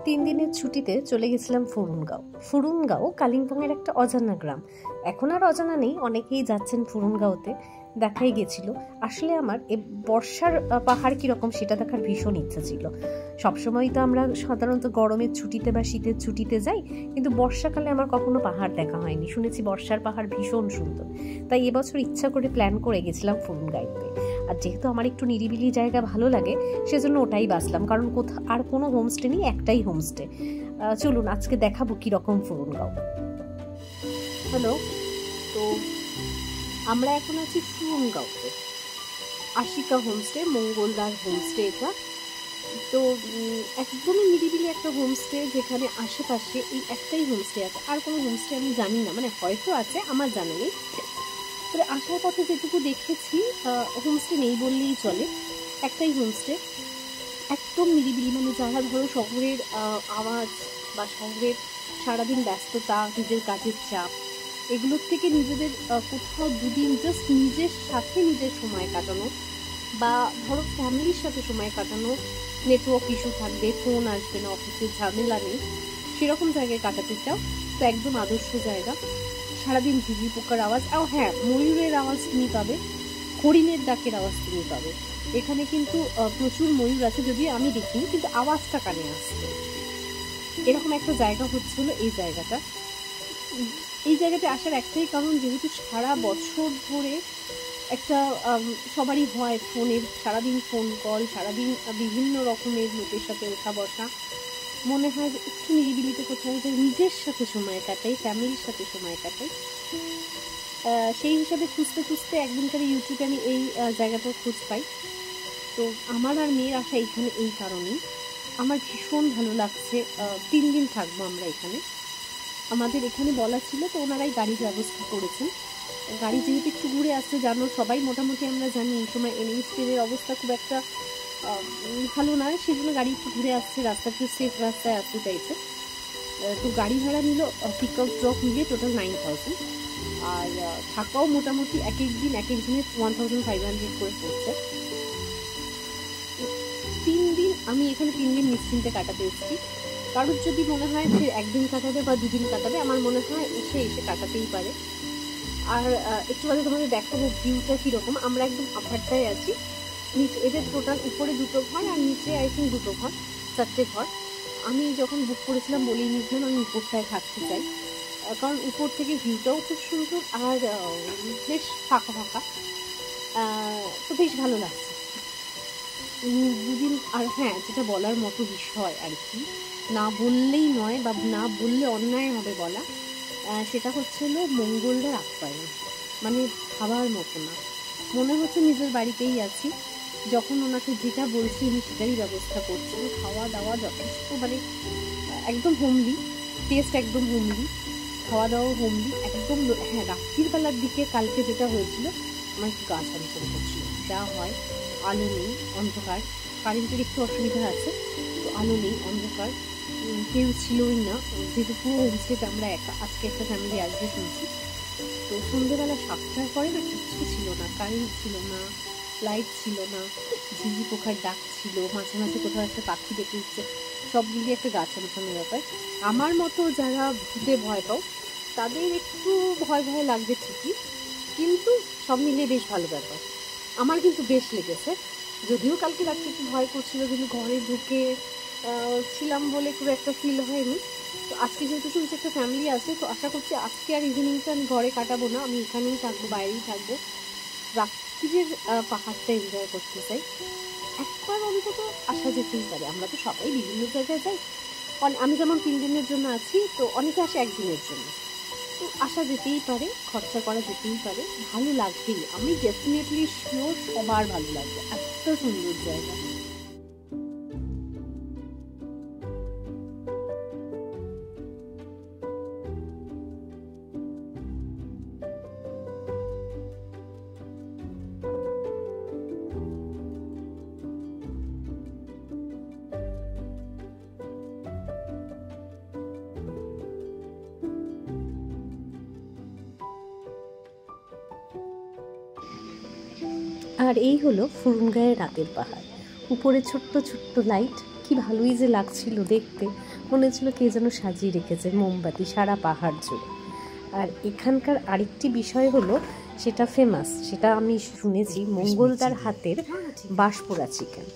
3 দিনের ছুটিতে চলে গেছিলাম ফুরুনগাঁও। ফুরুনগাঁও কালিম্পংয়ের একটা অজানা গ্রাম। এখন আর অজানা নেই, অনেকেই যাচ্ছেন ফুরুনগাঁওতে, দেখাই গেছিল। আসলে আমার বর্ষার পাহাড় কীরকম সেটা দেখার ভীষণ ইচ্ছা ছিল। সবসময় তো আমরা সাধারণত গরমের ছুটিতে বা শীতের ছুটিতে যাই, কিন্তু বর্ষাকালে আমার কখনো পাহাড় দেখা হয়নি। শুনেছি বর্ষার পাহাড় ভীষণ সুন্দর, তাই এবছর ইচ্ছা করে প্ল্যান করে গেছিলাম ফুরুনগাঁওতে। আর যেহেতু আমার একটু নিরিবিলি জায়গা ভালো লাগে, সেজন্য ওটাই বাছলাম, কারণ আর কোনো হোমস্টে নেই, একটাই হোমস্টে। চলুন আজকে দেখাবো কীরকম ফুরুনগাঁও। হ্যালো, তো আমরা এখন আছি ফুরুনগাঁওতে, আশিকা হোমস্টে, মঙ্গলদার হোমস্টে এটা। তো একদমই নিরিবিলি একটা হোমস্টে, যেখানে আশেপাশে এই একটাই হোমস্টে আছে, আর কোনো হোমস্টে আমি জানি না, মানে হয়তো আছে, আমার জানা নেই। তবে আসার পথে যেটুকু দেখেছি, হোমস্টে নেই বললেই চলে, একটাই হোমস্টে, একদম নিরিবিলি। মানে যারা ধরো শহরের আওয়াজ বা শহরের সারাদিন ব্যস্ততা, নিজের কাজের চাপ, এগুলোর থেকে নিজেদের কোথাও দুদিন জাস্ট নিজের সাথে নিজের সময় কাটানো, বা ধরো ফ্যামিলির সাথে সময় কাটানো, নেটওয়ার্ক ইস্যু থাকবে, ফোন আসবে না, অফিসের ঝামেলা নেই, সেরকম জায়গায় কাটাতে চাও তো একদম আদর্শ জায়গা। সারাদিন ঝিঝি পোকার আওয়াজ, হ্যাঁ, ময়ূরের আওয়াজ তুমি পাবে, হরিণের ডাকের আওয়াজ তুমি পাবে। এখানে কিন্তু প্রচুর ময়ূর আছে, যদিও আমি দেখিনি, কিন্তু আওয়াজটা কানে আসছে। এরকম একটা জায়গা হচ্ছিল এই জায়গাতে আসার একটাই কারণ, যেহেতু সারা বছর ধরে একটা সবারই হয় ফোনের, সারাদিন ফোন কল, সারাদিন বিভিন্ন রকমের লোকের সাথে ওঠা বসা, মনে হয় যে একটু নিরিবিলিতে কোথাও যে নিজের সাথে সময় কাটাই, ফ্যামিলির সাথে সময় কাটাই। সেই হিসাবে খুঁজতে খুঁজতে একদিনকার ইউটিউবে আমি এই জায়গাটার খোঁজ পাই। তো আমার আর মেয়ের আসা এইখানে এই কারণেই। আমার ভীষণ ভালো লাগছে। 3 দিন থাকবো আমরা এখানে। আমাদের এখানে বলা ছিল, তো ওনারাই গাড়ির ব্যবস্থা করেছেন। গাড়ি যেহেতু একটু ঘুরে আসছে, জানো সবাই মোটামুটি আমরা জানি এই সময় NH10 অবস্থা খুব একটা ভালো নয়, সেজন্য গাড়ি একটু ঘুরে আসছে, রাস্তাটা সেফ রাস্তায় আসতে চাইছে। তো গাড়ি ভাড়া নিল, পিক আপ ড্রপ মিলিয়ে টোটাল 9000, আর থাকাও মোটামুটি এক এক দিন এক একজনের 1500 করে পড়ছে। 3 দিন আমি এখানে 3 দিন নিশ্চিন্তে কাটাতে এসেছি। কারোর যদি মনে হয় সে একদিন কাটাবে বা 2 দিন কাটাবে, আমার মনে হয় এসে কাটাতেই পারে। আর একটু বাদে তোমাদের দেখাবো ভিউটা কীরকম। আমরা একদম আপারটায় আছি, নিচে এদের টোটাল উপরে 2টো ঘর আর নিচে আই থিঙ্ক 2টো ঘর, 4টে ঘর। আমি যখন বুক করেছিলাম বলেই নিয়েছিলাম আমি উপরটায় থাকতে চাই, কারণ উপর থেকে ভিউটাও খুব সুন্দর, আর বেশ ফাঁকা ফাঁকা, তো বেশ ভালো লাগছে। 2 দিন। আর হ্যাঁ, যেটা বলার মতো বিষয় আর কি, না বললেই নয় বা না বললে অন্যায় হবে বলা, সেটা হচ্ছিল মঙ্গলদার আপ্যায়ন। মানে ভাবার মতো না, মনে হচ্ছে নিজের বাড়িতেই আছি। যখন ওনাকে যেটা বলছি উনি সেটারই ব্যবস্থা করছেন, খাওয়া দাওয়া যথেষ্ট, মানে একদম হোমলি টেস্ট, একদম হোমলি খাওয়া দাওয়া, হোমলি একদম। হ্যাঁ, রাত্রির বেলার দিকে কালকে যেটা হয়েছিল, আমার একটু গা ছমছম করছিল। যা হয়, আলো নেই, অন্ধকার, কারেন্টের একটু অসুবিধা আছে, তো আলো নেই, অন্ধকার, কেউ ছিলই না, যেহেতু পুরো হোমস্টেতে আমরা একা। আজকে একটা ফ্যামিলি আসবে শুনছি। তো সন্ধ্যেবেলা 7টার পরে না কিচ্ছু ছিল না, কারেন্ট ছিল না, লাইট ছিল না, ঝিঝি পোকার ডাক ছিল, মাঝে মাঝে কোথাও একটা পাখি ডেকে উঠছে, সব মিলিয়ে একটা গা ছমছমের ব্যাপার। আমার মতো যারা ভূতে ভয় পাও, তাদের একটু ভয় ভয় লাগবে ঠিকই, কিন্তু সব মিলিয়ে বেশ ভালো ব্যাপার। আমার কিন্তু বেশ লেগেছে, যদিও কালকে রাত্রে একটু ভয় করছিল, কিন্তু ঘরে ঢুকে ছিলাম বলে খুব একটা ফিল হয়নি। তো আজকে যেহেতু শুনছি একটা ফ্যামিলি আছে, তো আশা করছি আজকে আর ইভিনিংটা আমি ঘরে কাটাবো না, আমি এখানেই থাকবো, বাইরেই থাকবো, রাত্রির পাহাড়টা এনজয় করতে চাই। একবার অন্তত আসা যেতেই পারে। আমরা তো সবাই বিভিন্ন জায়গায় যাই, আমি যেমন 3 দিনের জন্য আছি, তো অনেকে আসে 1 দিনের জন্য, তো আসা যেতেই পারে, খরচা করা যেতেই পারে, ভালো লাগবেই। আমি ডেফিনেটলি শিওর সবার ভালো লাগবে, এত সুন্দর জায়গা। আর এই হলো ফুরুনগাঁয়ের রাতের পাহাড়। উপরে ছোট্ট ছোট্ট লাইট, কি ভালোই যে লাগছিল দেখতে, মনে হচ্ছিল কে যেন সাজিয়ে রেখেছে মোমবাতি সারা পাহাড় জুড়ে। আর এখানকার আরেকটি বিষয় হলো, সেটা ফেমাস, সেটা আমি শুনেছি, মঙ্গলদার হাতের বাঁশপোড়া চিকেন।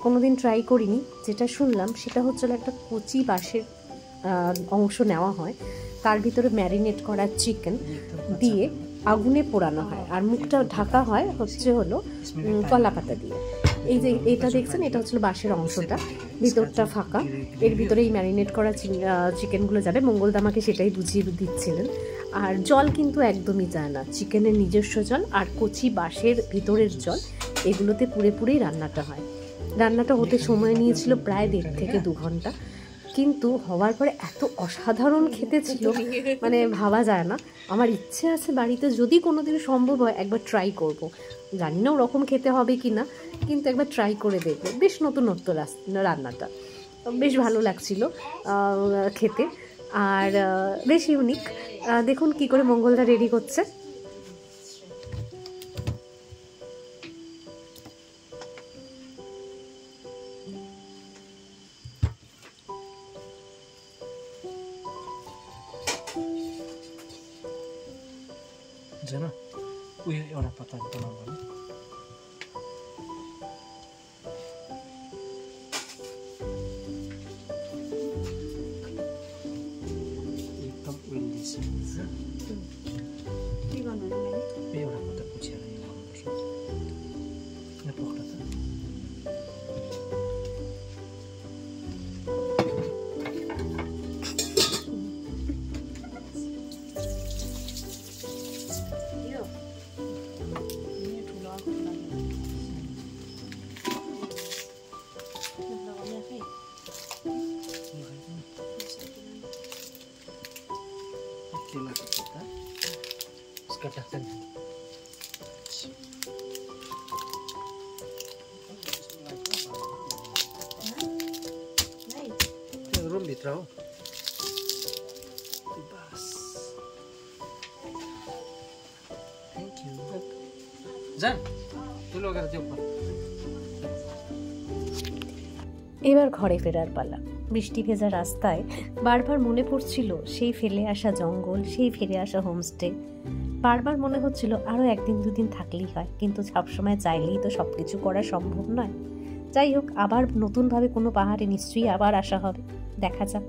কোনোদিন ট্রাই করিনি, যেটা শুনলাম সেটা হচ্ছিল একটা কচি বাঁশের অংশ নেওয়া হয়, তার ভিতরে ম্যারিনেট করা চিকেন দিয়ে আগুনে পোড়ানো হয়, আর মুখটা ঢাকা হয় হলো কলা পাতা দিয়ে। এই যে এটা দেখছেন, এটা হচ্ছিল বাঁশের অংশটা, ভিতরটা ফাঁকা, এর ভিতরে এই ম্যারিনেট করা চিকেনগুলো যাবে। মঙ্গলদা আমাকে সেটাই বুঝিয়ে দিচ্ছিলেন। আর জল কিন্তু একদমই যায় না, চিকেনের নিজস্ব জল আর কচি বাঁশের ভিতরের জল, এগুলোতে পুড়েই রান্নাটা হয়। রান্নাটা হতে সময় নিয়েছিল প্রায় 1.5 থেকে 2 ঘন্টা, কিন্তু হওয়ার পরে এত অসাধারণ খেতে ছিল, মানে ভাবা যায় না। আমার ইচ্ছে আছে বাড়িতে যদি কোনোদিন সম্ভব হয় একবার ট্রাই করব। জানি না ওরকম খেতে হবে কি না, কিন্তু একবার ট্রাই করে দেখবো। বেশ নতুনত্ব রান্নাটা, বেশ ভালো লাগছিল খেতে, আর বেশ ইউনিক। দেখুন কি করে মঙ্গলদা রেডি করছে। जाना उयो एउटा पत्ता बनाउनु एकदम ओइली छ के गर्नु मैले एउटा पत्ता पुछेर यो गर्नुपर्छ यहाँ पक्रा त केलाको पत्ता उसका ढक्कन रुम भित्र हो बस थ्याङ्क यू जान তুই লগের দেব এবার ঘরে ফেরার পালা। বৃষ্টি ভেজা রাস্তায় বারবার মনে পড়ছিল সেই ফেলে আসা জঙ্গল, সেই ফিরে আসা হোমস্টে। বারবার মনে হচ্ছিল আরও 1-2 দিন থাকলেই হয়, কিন্তু সবসময় চাইলেই তো সব কিছু করা সম্ভব নয়। যাই হোক, আবার নতুনভাবে কোনো পাহাড়ে নিশ্চয়ই আবার আসা হবে, দেখা যাক।